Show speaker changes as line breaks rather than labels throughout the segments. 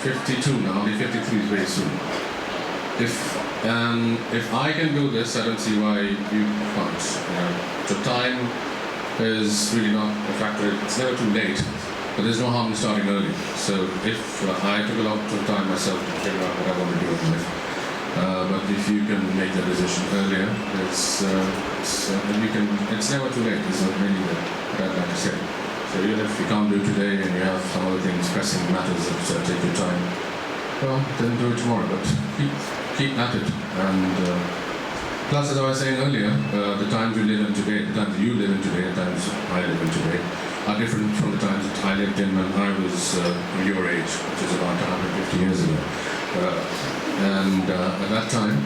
52 now, I'll be 53 very soon. If I can do this, I don't see why you can't. So time is really not a factor. It's never too late, but there's no harm in starting early. So if I took a lot of time myself to figure out what I want to do in life, but if you can make the decision earlier, it's never too late. Is really what I'd like to say. So even if you can't do it today and you have some other things, pressing matters that take your time, well, then do it tomorrow. But keep at it. And plus, as I was saying earlier, the times we live in today, the times you live in today, the times I live in today, are different from the times that I lived in when I was your age, which is about 150 years ago. At that time,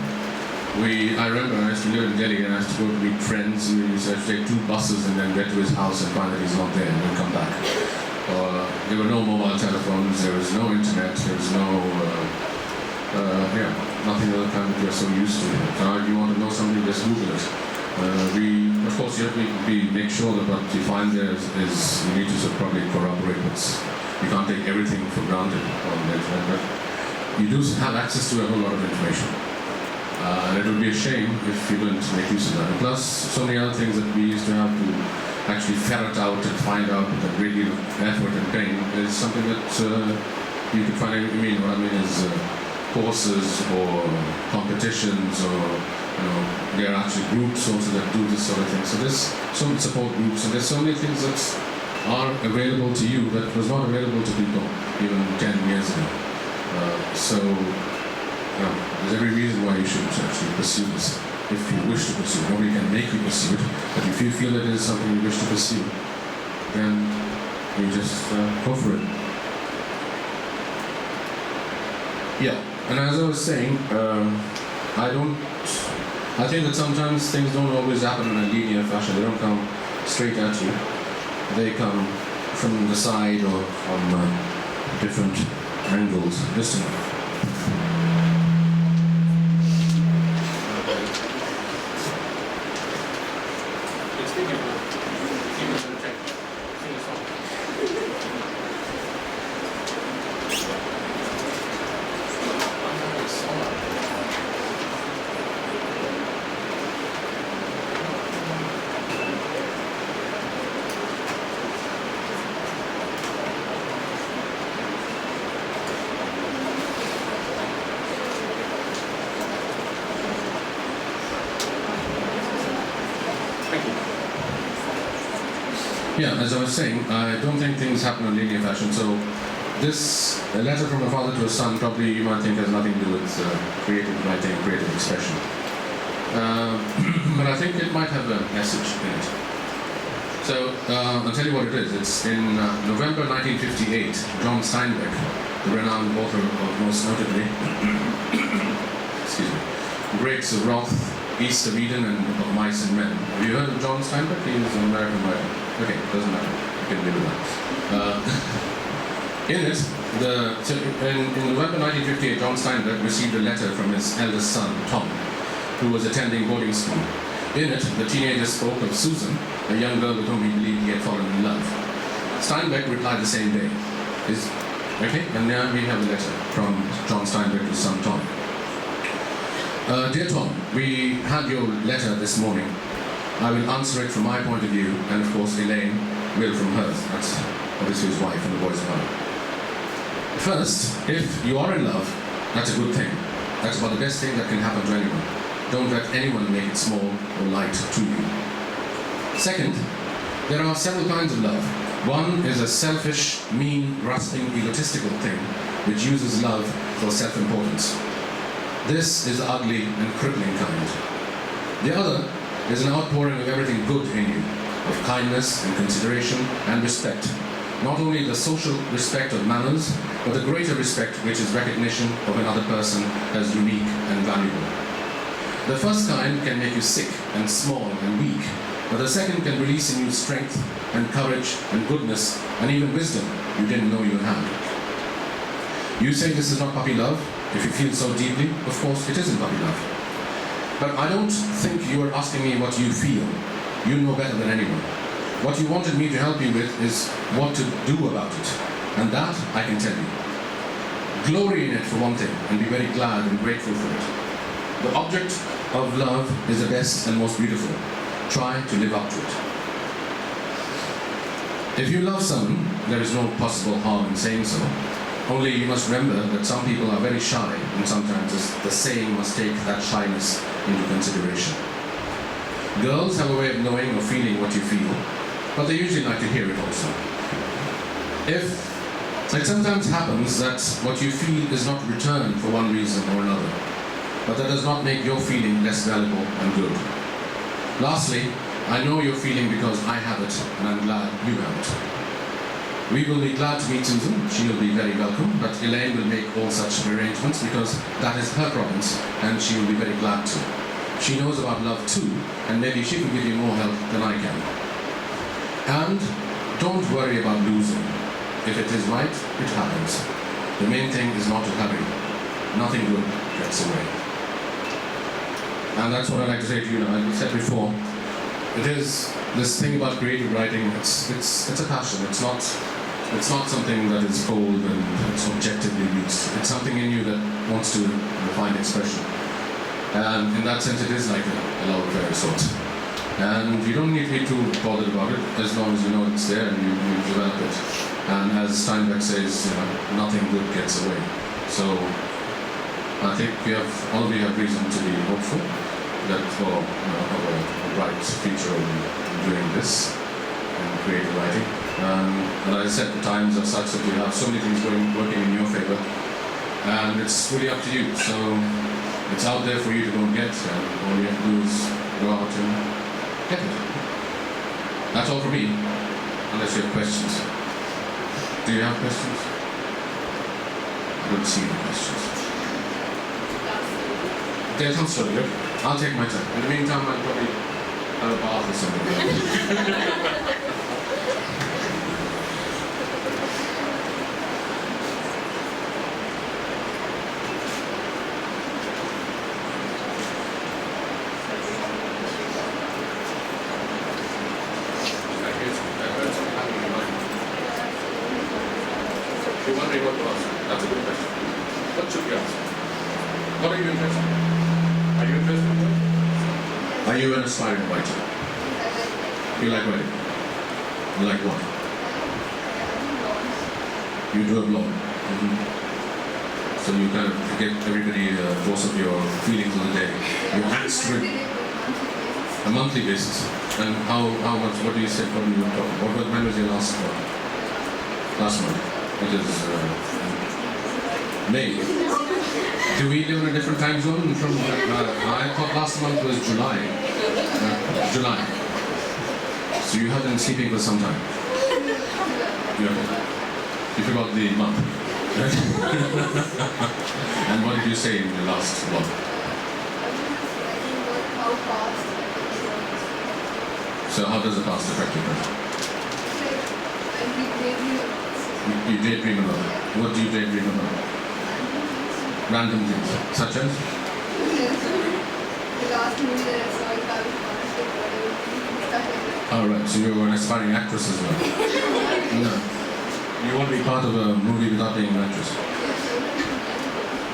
I remember I used to live in Delhi and I used to go to meet friends. We used to take 2 buses and then get to his house and find that he's not there and then come back. There were no mobile telephones, there was no internet, there was no, nothing of the kind that we're so used to. Now if you want to know something, just Google it. Of course, you have to make sure that what you find there is you need to probably corroborate it. You can't take everything for granted on the internet, but you do have access to a whole lot of information. And it would be a shame if you didn't make use of that. And plus, so many other things that we used to have to actually ferret out and find out with a great deal of effort and pain is something that you could find. What I mean is courses or competitions, or there are actually groups also that do this sort of thing. So there's so many support groups, and there's so many things that are available to you that was not available to people even 10 years ago. There's every reason why you should actually pursue this, if you wish to pursue it. Nobody can make you pursue it, but if you feel that it is something you wish to pursue, then you just go for it. Yeah, and as I was saying, I think that sometimes things don't always happen in a linear fashion. They don't come straight at you. They come from the side or from different angles. Listen. Yeah, as I was saying, I don't think things happen in linear fashion. So this letter from a father to a son probably you might think has nothing to do with creative writing, creative expression. But I think it might have a message in it. So I'll tell you what it is. It's in November 1958, John Steinbeck, the renowned author of most notably Grapes of Wrath, East of Eden, and Of Mice and Men. Have you heard of John Steinbeck? He is an American writer. Okay, doesn't matter. You can live with that. In November 1958, John Steinbeck received a letter from his eldest son, Tom, who was attending boarding school. In it, the teenager spoke of Susan, a young girl with whom he believed he had fallen in love. Steinbeck replied the same day. And now we have a letter from John Steinbeck to his son, Tom. Dear Tom, we had your letter this morning. I will answer it from my point of view, and of course Elaine will from hers. That's obviously his wife and the boy's mother. First, if you are in love, that's a good thing. That's about the best thing that can happen to anyone. Don't let anyone make it small or light to you. Second, there are several kinds of love. One is a selfish, mean, grasping, egotistical thing which uses love for self-importance. This is the ugly and crippling kind. The other is an outpouring of everything good in you, of kindness and consideration and respect. Not only the social respect of manners, but the greater respect which is recognition of another person as unique and valuable. The first kind can make you sick and small and weak, but the second can release in you strength and courage and goodness and even wisdom you didn't know you had. You say this is not puppy love. If you feel so deeply, of course it isn't puppy love. But I don't think you are asking me what you feel. You know better than anyone. What you wanted me to help you with is what to do about it. And that I can tell you. Glory in it for one thing, and be very glad and grateful for it. The object of love is the best and most beautiful. Try to live up to it. If you love someone, there is no possible harm in saying so. Only you must remember that some people are very shy, and sometimes the saying must take that shyness into consideration. Girls have a way of knowing or feeling what you feel, but they usually like to hear it also. It sometimes happens that what you feel is not returned for one reason or another, but that does not make your feeling less valuable and good. Lastly, I know your feeling because I have it, and I'm glad you have it. We will be glad to meet Susan. She will be very welcome, but Elaine will make all such arrangements because that is her province, and she will be very glad to. She knows about love too, and maybe she can give you more help than I can. And don't worry about losing. If it is right, it happens. The main thing is not to hurry. Nothing good gets away. And that's what I like to say to you now. As I said before, it is this thing about creative writing. It's a passion. It's not something that is cold and it's objectively used. It's something in you that wants to find expression. And in that sense, it is like a love affair of sorts. And you don't need to be too bothered about it as long as you know it's there and you develop it. And as Steinbeck says, nothing good gets away. So I think all of you have reason to be hopeful that for a bright future in doing this and creative writing. And as I said, the times are such that you have so many things working in your favor, and it's really up to you. So it's out there for you to go and get, and all you have to do is go out and get it. That's all for me, unless you have questions. Do you have questions? I don't see any questions. There's some story, okay? I'll take my time. In the meantime, I'll probably have a bath or something. You're wondering what to ask. That's a good question. What should you ask? What are you interested in? Are you interested in that? Are you an aspiring writer? You like writing? You like what? You do a blog. Mm-hmm. So you kind of get everybody dose of your feelings of the day. You answer it a monthly basis. And how much? What do you say? What do you talk about? When was your last one? Last month. It is May. Do we live in a different time zone from? I thought last month was July. July. So you have been sleeping for some time. You forgot the month. And what did you say in the last one? So how does the past affect you? You daydream about it. What do you daydream about? Random things, such as?
The last movie that I saw, I was
Oh, right. So you're an aspiring actress as well? No. You want to be part of a movie without being an actress?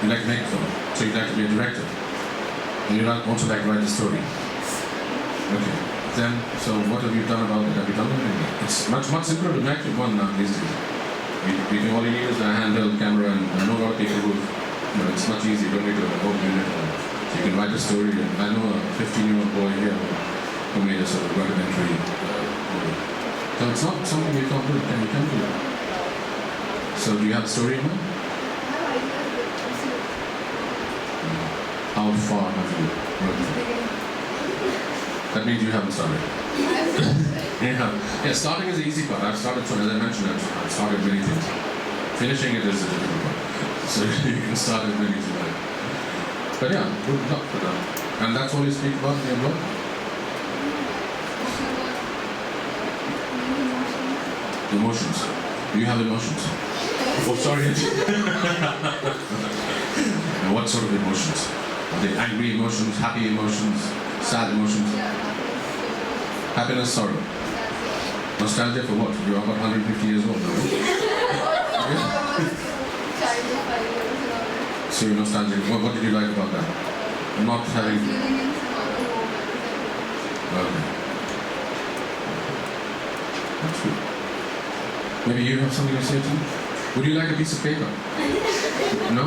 You like to make a film, so you'd like to be a director. And you'd also like to write a story. Okay. Then, so what have you done about it? Have you done anything? It's much simpler to make one now these days. We can only use a handheld camera, and I know a lot of people who, it's much easier. You don't need a whole unit. So you can write a story. And I know a 15-year-old boy here who made a sort of documentary movie. So it's not something you can't do. You can do it. So do you have a story in mind? How far have you written? That means you haven't started. Yeah, starting is the easy part. I've started, as I mentioned, I've started many things. Finishing it is a difficult part. So you can start as many as you like. But yeah, good luck for that. And that's all you speak about in your blog? Emotions. Do you have emotions? Oh, sorry. And what sort of emotions? Are they angry emotions, happy emotions, sad emotions? Happiness, sorrow. Nostalgia for what? You are about 150 years old now. So you're nostalgic. What did you like about that? Not having...
Living in some other home and
Okay. That's good. Maybe you have something to say too? Would you like a piece of paper? No?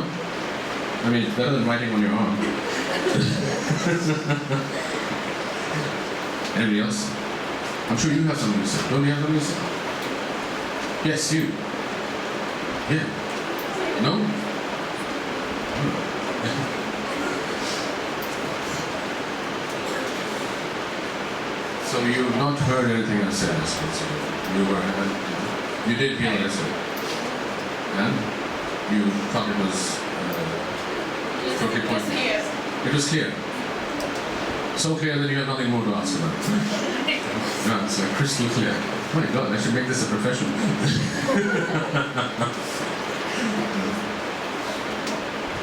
I mean, it's better than writing on your arm. Anybody else? I'm sure you have something to say. Don't you have something to say? Yes, you. Yeah. No? So you've not heard anything I said, I suppose. You did hear what I said. And you thought it was totally pointless. It was clear. So clear that you have nothing more to ask about. No, it's crystal clear. Oh my God, I should make this a profession.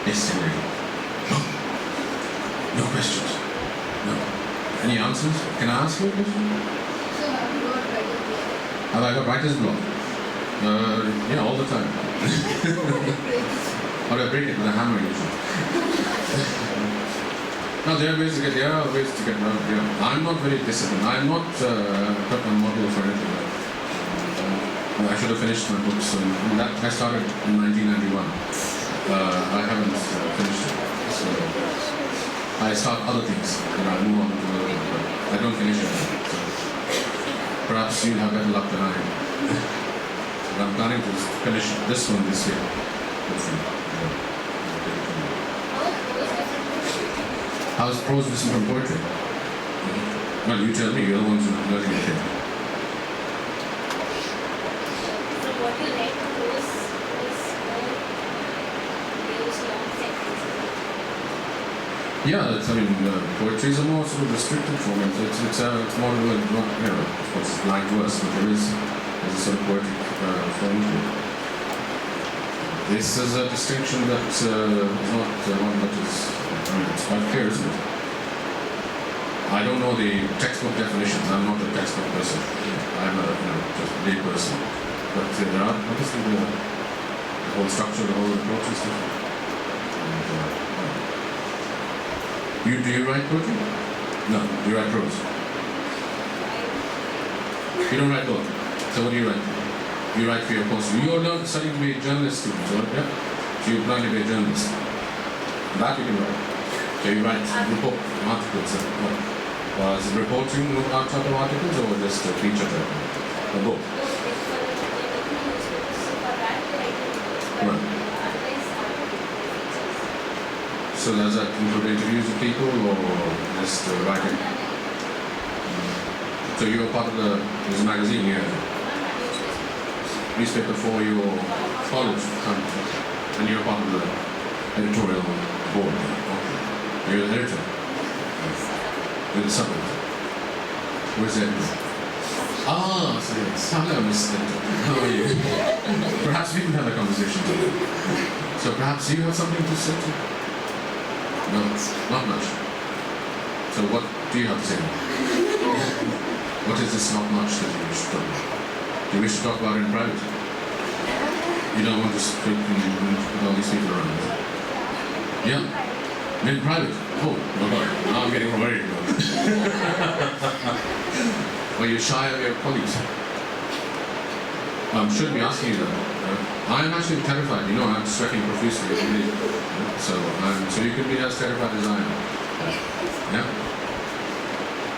Yes, Henry. No questions. No. Any answers? Can I ask you a question?
so have you got writer's block?
Have I got writer's block? Yeah, all the time. Or I break it with a hammer usually. No, there are ways to get around. Yeah. I'm not very disciplined. I'm not a model for anything. I should have finished my books. I started in 1991. I haven't finished it. So I start other things and I move on to other things. But I don't finish it. So perhaps you'll have better luck than I am. But I'm planning to finish this one this year. How is prose different from poetry? Well, you tell me, you're the ones who are learning it here.
So what you like was those long sentences.
Yeah, poetry is a more sort of restricted form. It's more of a, of course, it's blank verse, but there's a sort of poetic form to it. This is a distinction that is not one that is, it's quite clear, isn't it? I don't know the textbook definitions. I'm not a textbook person. I'm a just a lay person. But there are obviously the whole structure, the whole approach is different. And, do you write poetry? No. Do you write prose? You don't write both. So what do you write? You write for your course. You're not studying to be a journalist student, so yeah? So you plan to be a journalist. That you can write. So you write report articles. Is it reporting type of articles or just a feature type? Or both? Right. So does that include interviews with people or just writing? So you were part of there's a magazine here, newspaper for your college, and you're part of the editorial board. Okay. You're the editor. With the suburb. Where's the editor? So yes. Hello, Mr. Editor. How are you? Perhaps we can have a conversation today. So perhaps you have something to say to? No, not much. So what do you have to say? What is this not much that you wish to talk about? Do you wish to talk about it in private? You don't want to speak with all these people around? Yeah? In private? Oh, my God. Now I'm getting worried. Are you shy of your colleagues? I shouldn't be asking you that. I'm actually terrified. I'm sweating profusely every day. So you could be as terrified as I am. Yeah?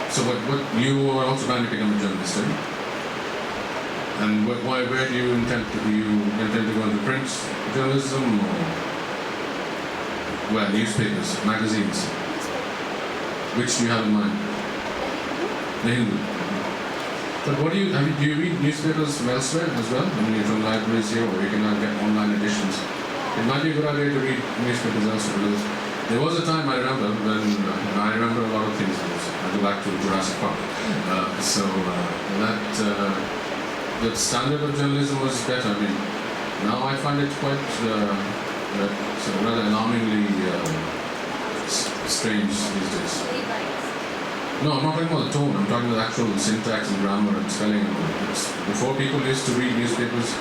So what you are also trying to become a journalist, right? And where do you intend to go into print journalism or newspapers, magazines? Which do you have in mind? The Hindu. But do you read newspapers from elsewhere as well? You're from libraries here, or you can now get online editions. It might be a good idea to read newspapers elsewhere, because there was a time I remember when I remember a lot of things. I go back to Jurassic Park. The standard of journalism was better. Now I find it quite rather alarmingly strange these days. No, I'm not talking about the tone. I'm talking about the actual syntax and grammar and spelling. Before people used to read newspapers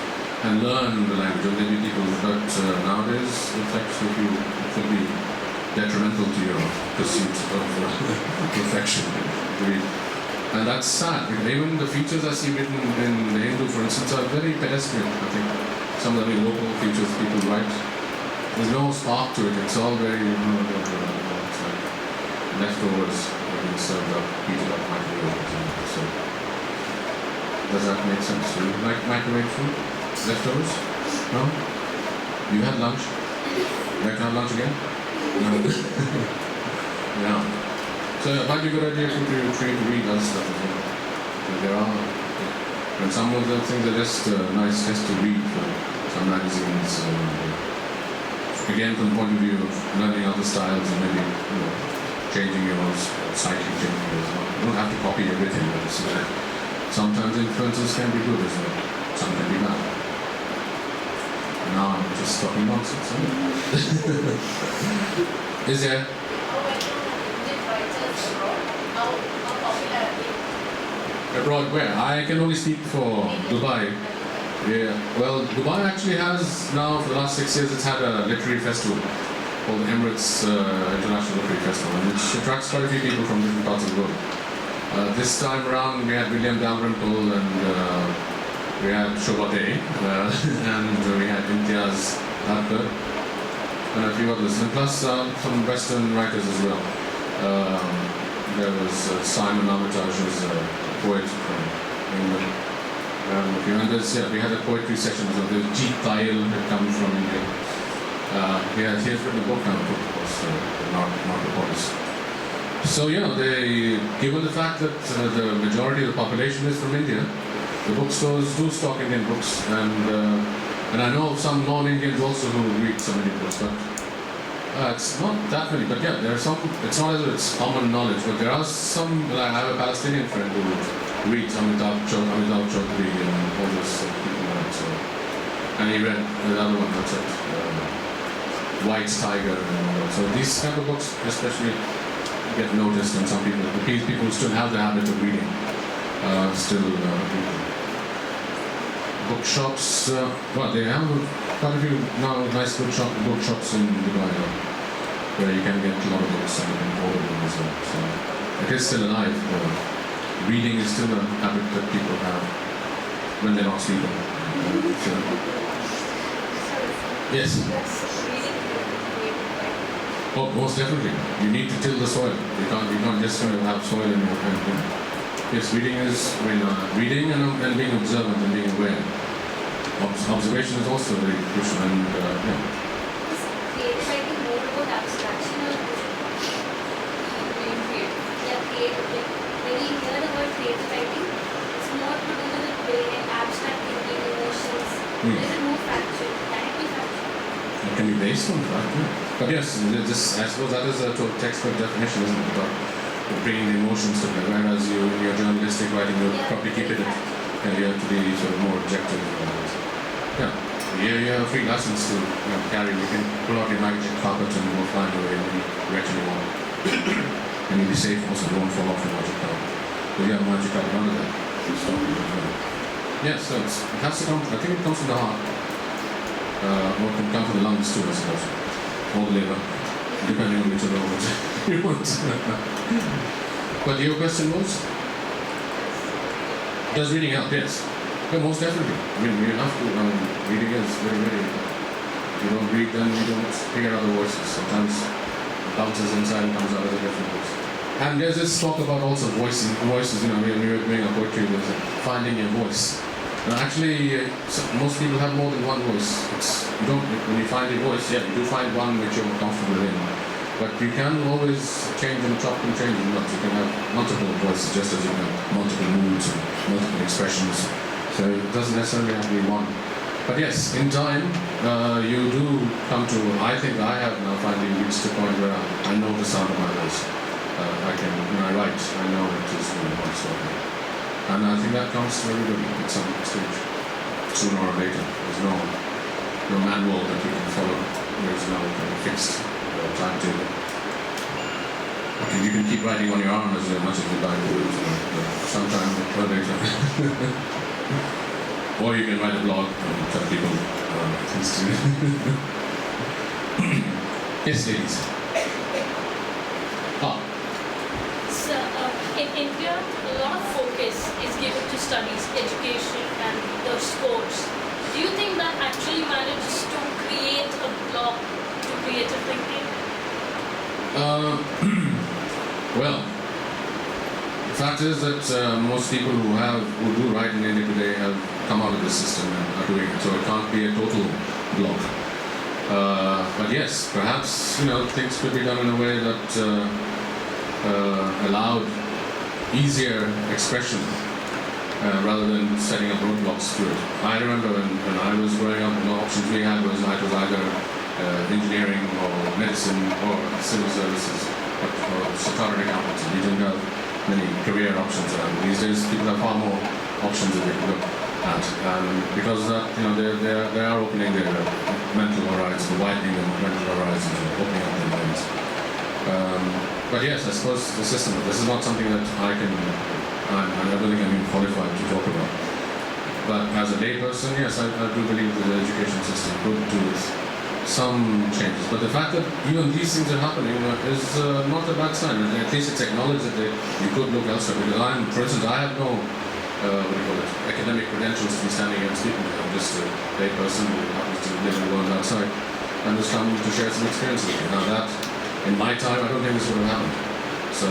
and learn the language, or maybe people, but nowadays it will be detrimental to your pursuit of perfection. And that's sad. Even the features I see written in the Hindu, for instance, are very pedestrian. I think some of the local features people write, there's no spark to it. It's all very, it's like leftovers being served up, heated up microwave. So, does that make sense? Do you like microwave food? Leftovers? No? You had lunch? Would you like to have lunch again? No. Yeah. So it might be a good idea for you to read other stuff as well. So there are, and some of the things are just nice just to read for some magazines. Again, from the point of view of learning other styles and maybe changing yours, slightly changing yours. You don't have to copy everything, but sometimes influences can be good as well. Some can be bad. Now I'm just talking nonsense. Is there? Abroad where? I can only speak for Dubai. Yeah. Well, Dubai actually has now, for the last 6 years, it's had a literary festival called the Emirates International Literary Festival, which attracts quite a few people from different parts of the world. This time around, we had William Dalrymple and we had Shobha Dey and we had Imtiaz Adkar and a few others, and plus some Western writers as well. There was Simon Armitage, who's a poet from England. We had a poetry session as well. There was Jeet Tayal had come from India. He has written a book now, of course, not the poets. So, given the fact that the majority of the population is from India, the bookstores do stock Indian books, and I know of some non-Indians also who read some Indian books, but it's not that many. But yeah, there are some. It's not as if it's common knowledge, but there are some. I have a Palestinian friend who reads Amitabh Chaudhry and all those people like that. So, and he read another one that's it, White's Tiger and all that. So these kind of books, especially, get noticed, and some people, who still have the habit of reading, bookshops. They have quite a few now nice bookshops in Dubai where you can get a lot of books and you can order them as well. So it is still alive. Reading is still a habit that people have when they're not sleeping. Yes. Oh, most definitely. You need to till the soil. You can't just have soil in your hand. Yes, reading is reading and being observant and being aware. Observation is also very crucial. And
Is creative writing more about abstraction or
being creative?
creative? When you hear the word creative writing, it's more to do with building abstract thinking, emotions. Is it more factual? Can it be factual?
it can be based on that. Yeah. But yes, I suppose that is a textbook definition, isn't it? About bringing the emotions to play. Whereas in your journalistic writing, you'll probably keep it. You have to be sort of more objective. You have free lessons to carry. You can pull out your magic carpet and go flying away and wreck anyone. And you'll be safe also, you won't fall off your magic carpet. But you have a magic carpet under there. Yes, so it has to come, I think it comes from the heart. Or it can come from the lungs too, I suppose. Or the liver, depending on which of those you want. But your question was? Does reading help? Yes. Yeah, most definitely. I mean, you have to. Reading is very, very. You don't read, then you don't hear other voices. Sometimes it bounces inside and comes out as a different voice. And there's this talk about also voices. When we were doing a poetry, there's finding your voice. And actually, most people have more than one voice. When you find your voice, you do find one which you're more comfortable in. But you can always change and chop and change and not. You can have multiple voices just as you can have multiple moods and multiple expressions. So it doesn't necessarily have to be one. But yes, in time, you do come to, I think I have now finally reached a point where I know the sound of my voice. When I write, I know it is my voice. And I think that comes to everybody at some stage, sooner or later. There's no manual that you can follow. There's no fixed timetable. You can keep writing on your arm as much as you like to do it, sometime or later. Or you can write a blog and tell people things to do. Yes, ladies.
So, in India, a lot of focus is given to studies, education, and the sports. Do you think that actually manages to create a block to creative thinking?
Well, the fact is that most people who do write in India today have come out of this system and are doing it, so it can't be a total block. But yes, perhaps things could be done in a way that allowed easier expression rather than setting up roadblocks to it. I remember when I was growing up, the options we had was either engineering or medicine or civil services or chartered accountants. We didn't have many career options around. These days, people have far more options that they can look at, because of that, they are opening their mental horizons, widening their mental horizons, and opening up their minds. But yes, I suppose the system. This is not something that I don't think I'm even qualified to talk about. But as a layperson, yes, I do believe that the education system could do with some changes. But the fact that even these things are happening is not a bad sign. At least it's acknowledged that you could look elsewhere. Because for instance, I have no academic credentials to be standing here and speaking to. I'm just a layperson who happens to live in the world outside and just come to share some experience with you. Now that, in my time, I don't think this would have happened. So,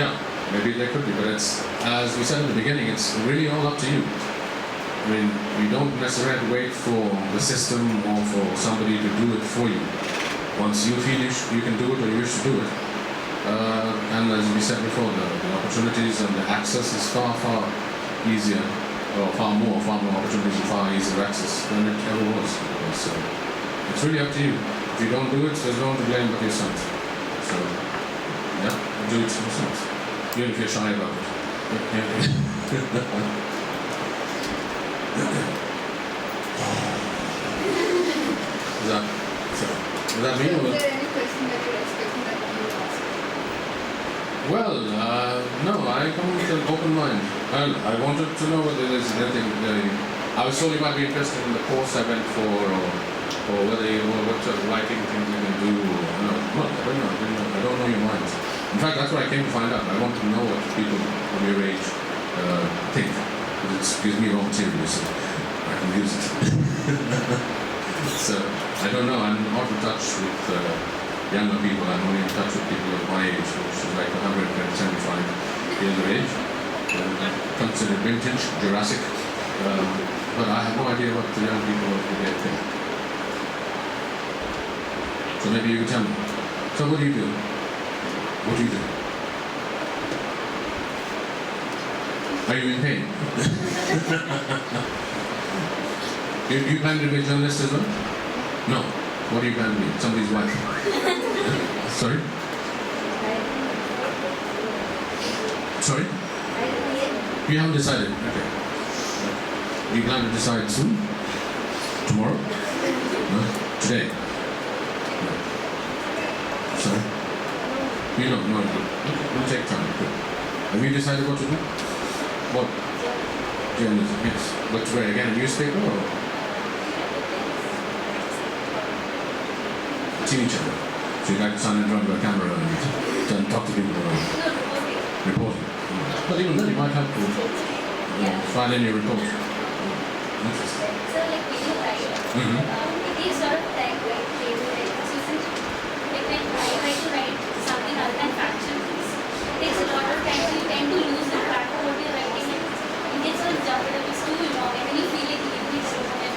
yeah, maybe there could be. But it's, as we said in the beginning, it's really all up to you. I mean, you don't necessarily have to wait for the system or for somebody to do it for you. Once you feel you can do it or you wish to do it, and as we said before, the opportunities and the access is far, far easier, or far more opportunities and far easier access than it ever was. So it's really up to you. If you don't do it, there's no one to blame but yourself. So, yeah, do it yourself. Even if you're shy about it. Does that mean?
Is there any question that you're expecting that you will ask?
Well, no, I come with an open mind. I wanted to know whether there's anything. I was told you might be interested in the course I went for, or whether what sort of writing things you can do. No, well, I don't know. I don't know your minds. In fact, that's what I came to find out. I want to know what people of your age think. Because it gives me raw material, so I can use it. So, I don't know. I'm not in touch with younger people. I'm only in touch with people of my age, which is like 175 years of age. Considered vintage, Jurassic. But I have no idea what the young people of today think. So maybe you can tell me. So what do you do? What do you do? Are you in pain? you plan to be a journalist as well? No. What do you plan to be? Somebody's wife? Sorry? Sorry? You haven't decided? Okay. Do you plan to decide soon? Tomorrow? No? Today? No. Sorry? You don't know. We'll take time. Good. Have you decided what to do? What? Journalism, yes. But where, again, a newspaper or? TV channel. So you like to stand in front of a camera and talk to people around? Reporting. But even then you might have to file in your report. Interesting.
So, like, when you write, it takes a lot of time, right? So, since like, when I try to write something other than factual things, it takes a lot of time, so you tend to lose the track of what you're writing, and it gets so jumbled up, it's too long, and then you feel like you need to be so much.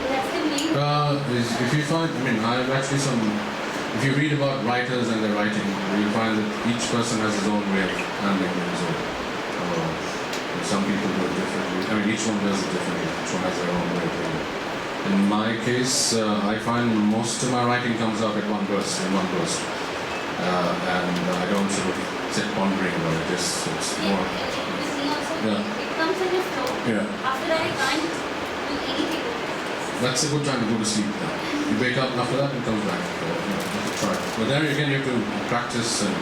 That's the main.
If you find, I have actually if you read about writers and their writing, you find that each person has his own way of handling his own. Some people do it differently. Each one does it differently. Each one has their own way of doing it. In my case, I find most of my writing comes out in one burst. And I don't sort of sit pondering about it. It's more.
It comes in a flow.
Yeah.
After that, I can't do anything.
That's a good time to go to sleep. You wake up and after that it comes back. You have to try. But then again, you have to practice, and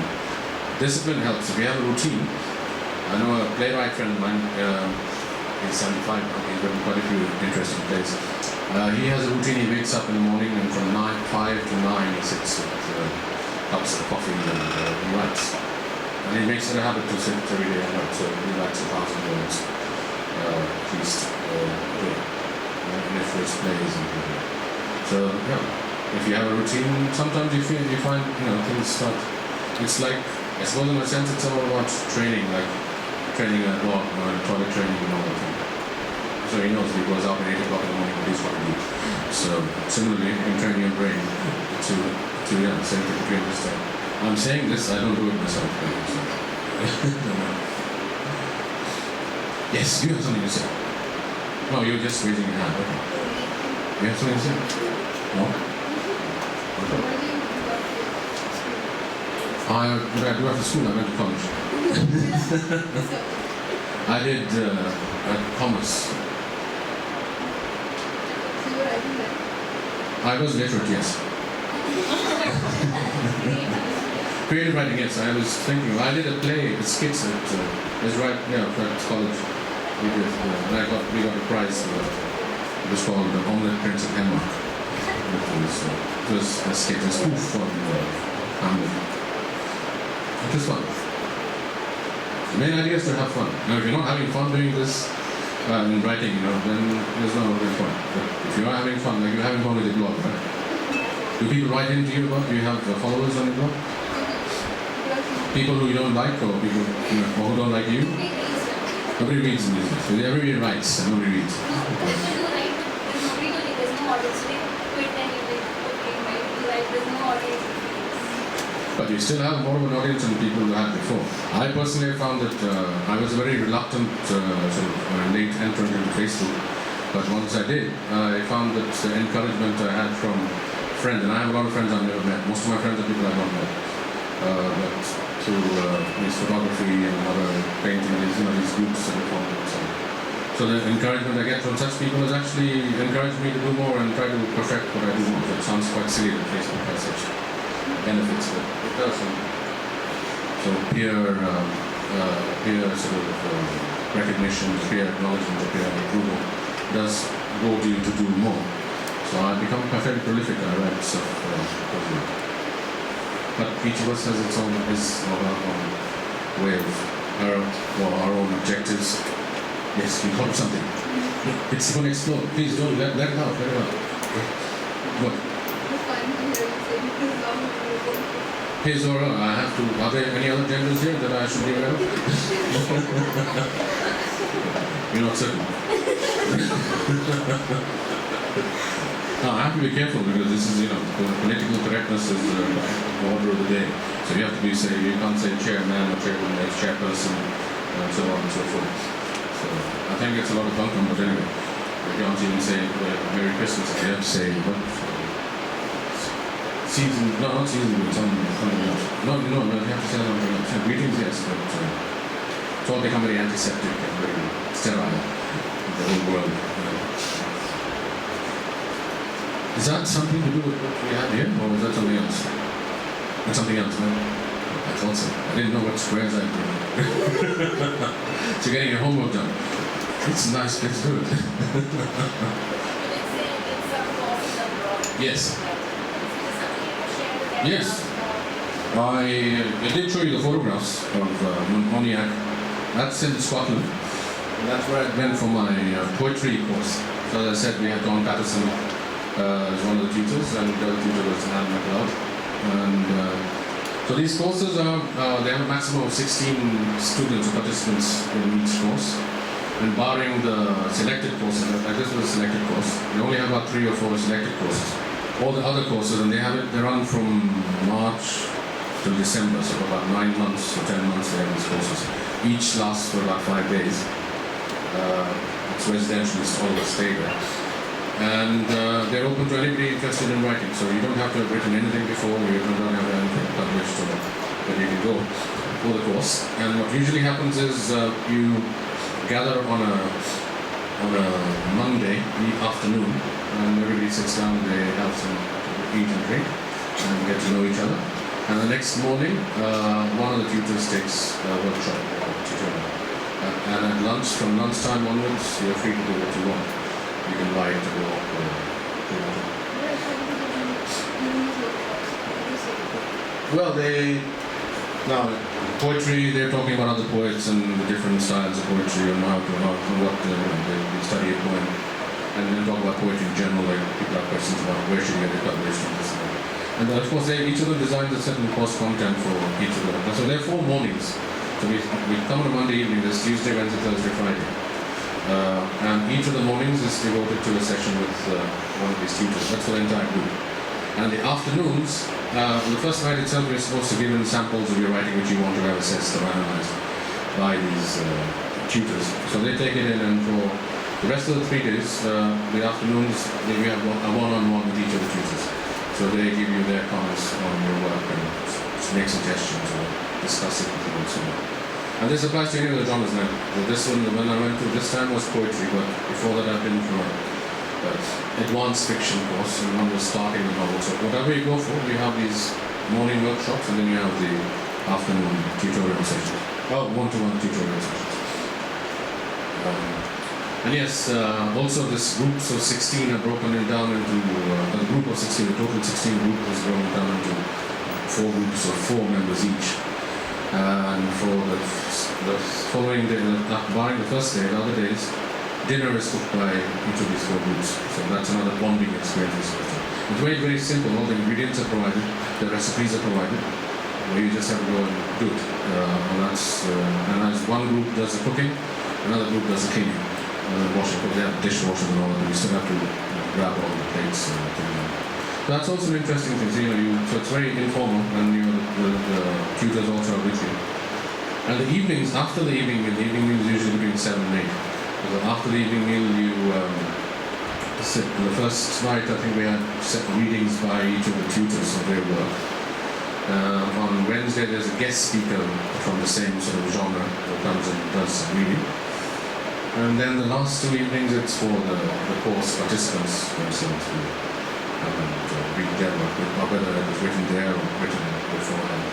discipline helps. If you have a routine, I know a playwright friend of mine, He's 75 now. He's written quite a few interesting plays. He has a routine. He wakes up in the morning and from 5 to 9 he sits with cups of coffee and he writes. And he makes it a habit to sit every day and write. So he writes 1,000 words at least a day. And if there's plays and so yeah. If you have a routine, sometimes you find things start. It's like, I suppose in a sense it's all about training, like training a dog or toilet training and all that thing. So he knows he goes out at 8 o'clock in the morning what he's going to do. So similarly, you can train your brain to say between this time. I'm saying this, I don't do it myself. So. Yes, you have something to say. No, you're just raising your hand. Okay. You have something to say? No? What I do after school, I went to college. I did commerce. I was literate, yes. Creative writing, yes. I was thinking, I did a play, skits at college. We got a prize. It was called The Omelette Prince of Denmark. It was a skit, a spoof on Hamlet. It was fun. The main idea is to have fun. Now, if you're not having fun doing this in writing, then there's no real point. But if you are having fun, like you're having fun with your blog, right? Do people write into your blog? Do you have followers on your blog? People who you don't like, or people or who don't like you? Nobody reads music. So everybody writes and nobody reads. But you still have more of an audience than people who had before. I personally found that I was a very reluctant late entrant into Facebook. But once I did, I found that the encouragement I had from friends, and I have a lot of friends I've never met. Most of my friends are people I've not met. But through these photography and other painting, these groups that are formed. So the encouragement I get from such people has actually encouraged me to do more and try to perfect what I do more. It sounds quite silly that Facebook has such benefits, but it does. So peer recognition, peer acknowledgement, peer approval does go to you to do more. So I become fairly prolific. I write stuff. But each of us has its own way of our own objectives. Yes, you got something. It's going to explode. Please don't let it out. Let it out. What? His or her. I have to. Are there any other genders here that I should be aware of? You're not certain. No, I have to be careful because this is, political correctness is the order of the day. So you have to be you can't say chairman or chairwoman, it's chairperson, and so on and so forth. So I think it's a lot of bunkum, but anyway, you can't even say Merry Christmas. You have to say what? Season? No, not season. Something else. No, you have to say something else. Greetings, yes, but it's all become very antiseptic and very sterile in the whole world. Is that something to do with what we have here, or is that something else? That's something else, right? I thought so. I didn't know what squares I did. So you're getting your homework done. It's nice, let's do it. Yes. Yes. I did show you the photographs of Moniac. That's in Scotland. And that's where I went for my poetry course. So as I said, we had Don Patterson as one of the tutors, and the other tutor was Anne MacLeod. And so these courses they have a maximum of 16 students or participants in each course. And barring the selected courses, like this was a selected course, they only have about 3 or 4 selected courses. All the other courses, and they run from March till December, so about 9 months or 10 months they have these courses. Each lasts for about 5 days. It's residential, it's always stay there. And they're open to anybody interested in writing, so you don't have to have written anything before, you don't have anything published, but you can go for the course. And what usually happens is you gather on a Monday afternoon, and everybody sits down, they have some eat and drink, and get to know each other. And the next morning, one of the tutors takes a workshop or tutorial. And at lunch, from lunchtime onwards, you're free to do what you want. You can write or walk or do whatever. Well, now poetry. They're talking about other poets and the different styles of poetry and what they study a poem, and then talk about poetry in general. Like people have questions about where should you get it published and this and that. And of course, each of them designs a certain course content for each of them. So there are 4 mornings. So we come on a Monday evening. There's Tuesday, Wednesday, Thursday, Friday, and each of the mornings is devoted to a session with one of these tutors. That's for the entire group. And the afternoons, the first night itself, you're supposed to give in samples of your writing which you want to have assessed or analysed by these tutors. So they take it in, and for the rest of the 3 days, the afternoons, we have a one-on-one with each of the tutors. So they give you their comments on your work and make suggestions or discuss it with you and so on. And this applies to any of the genres now. This one, when I went to this time, was poetry, but before that I've been for advanced fiction course, and one was starting the novel. So whatever you go for, we have these morning workshops, and then you have the afternoon tutorial sessions. Oh, one-to-one tutorial sessions. And yes, also this groups of 16 are broken down into, the group of 16, the total 16 group is broken down into 4 groups of 4 members each. And for the following day, barring the first day, the other days, dinner is cooked by each of these 4 groups. So that's another bonding experience. It's very, very simple. All the ingredients are provided, the recipes are provided. You just have to go and do it. And as one group does the cooking, another group does the cleaning. Washing, because they have dishwashers and all that. You still have to grab all the plates and everything. That's also an interesting thing. So it's very informal, and the tutors also are with you. And the evenings, after the evening meal is usually between 7 and 8. So after the evening meal, you sit. The first night, I think we had set readings by each of the tutors of their work. On Wednesday, there's a guest speaker from the same sort of genre who comes and does some reading. And then the last 2 evenings, it's for the course participants themselves to come and read their work, whether it was written there or written beforehand,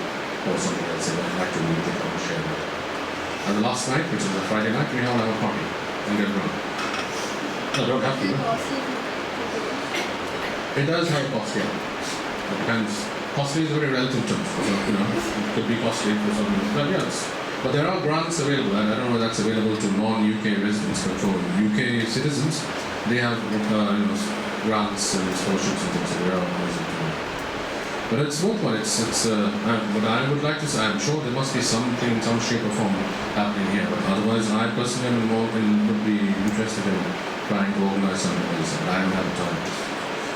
or something else they would like to read, they come and share it. And the last night, which is a Friday night, we all have a party and get around. No, don't have to. It does have a cost, yeah. It depends. Costly is a very relative term. So, it could be costly for some, but yes. But there are grants available, and I don't know if that's available to non-UK residents, but for UK citizens, they have grants and scholarships and things that they are available to. But it's worthwhile. But I would like to say, I'm sure there must be something, some shape or form happening here. But otherwise, I personally am involved and would be interested in trying to organize something like this, and I haven't had time.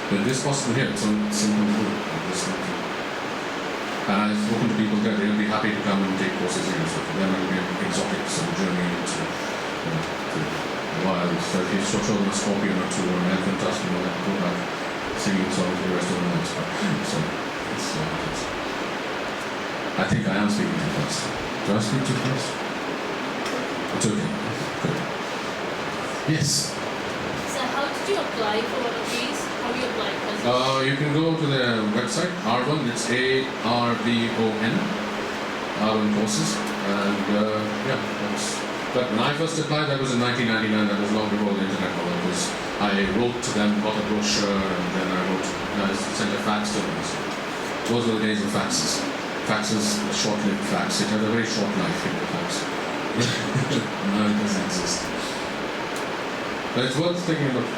But it is possible here. It's simple to do. And I've spoken to people that they'll be happy to come and take courses here. So for them, it will be an exotic some journey into wild. So if you show them a scorpion or 2 or an elephant tusk, they go back singing songs for the rest of the night. So I think I am speaking too fast. Do I speak too fast? It's okay. Good. Yes.
So how did you apply for one of these? How do you apply?
You can go to the website, Arbon, it's ARBON, Arbon Courses, and but when I first applied, that was in 1999, that was long before the internet, because I wrote to them, got a brochure, and then I sent a fax to them. So those were the days of faxes. Faxes, short-lived fax, it had a very short life in the fax. Now it doesn't exist. But it's worth taking a look.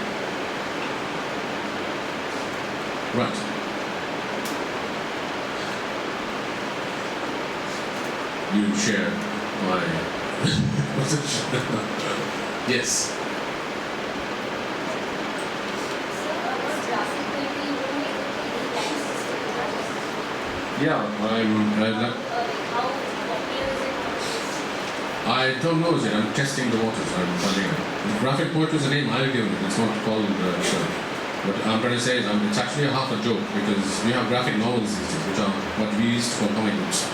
Right. You share my position. Yes. Yeah, I don't know yet. I'm testing the waters. I'm telling you. Graphic poetry is a name I've given it. It's not called. But I'm trying to say it's actually a half a joke, because we have graphic novels these days, which are what we used for comic books.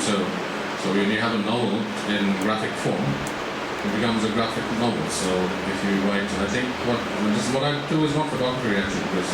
So when you have a novel in graphic form, it becomes a graphic novel. So if you write, I think what I do is not photography actually, because